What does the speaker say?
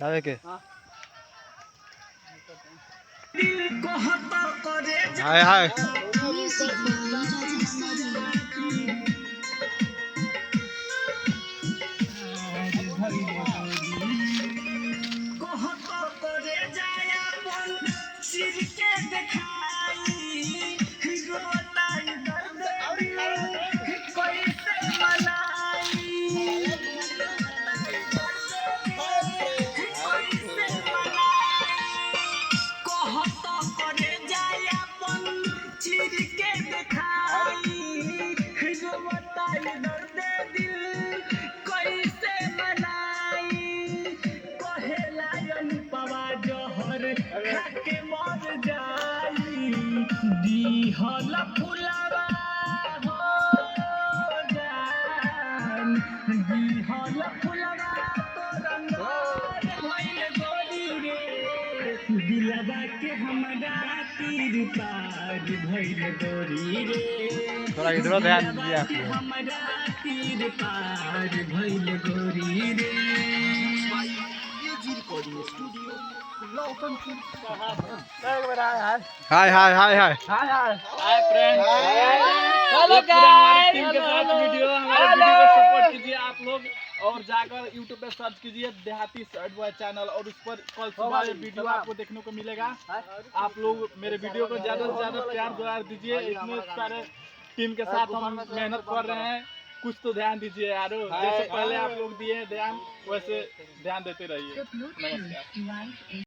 যাবে কে? হায় হায় थोड़ा इधर ध्यान दिया hi hi hi hi hi friends, hello guys, team के साथ वीडियो हमारे वीडियो को सपोर्ट कीजिए आप लोग और जाकर YouTube पे सर्च कीजिए देहाती सैड बॉय चैनल और उस पर कल सुबह ये वीडियो आपको देखने को मिलेगा। आप लोग मेरे वीडियो को ज़्यादा से ज़्यादा प्यार दुलार दीजिए। इतने सारे टीम के साथ हम मेहनत कर रहे हैं, कुछ तो ध्यान दीजिए यारो। जैसे पहले आप लोग दिए ध्यान वैसे ध्यान देते रहिए। नमस्कार।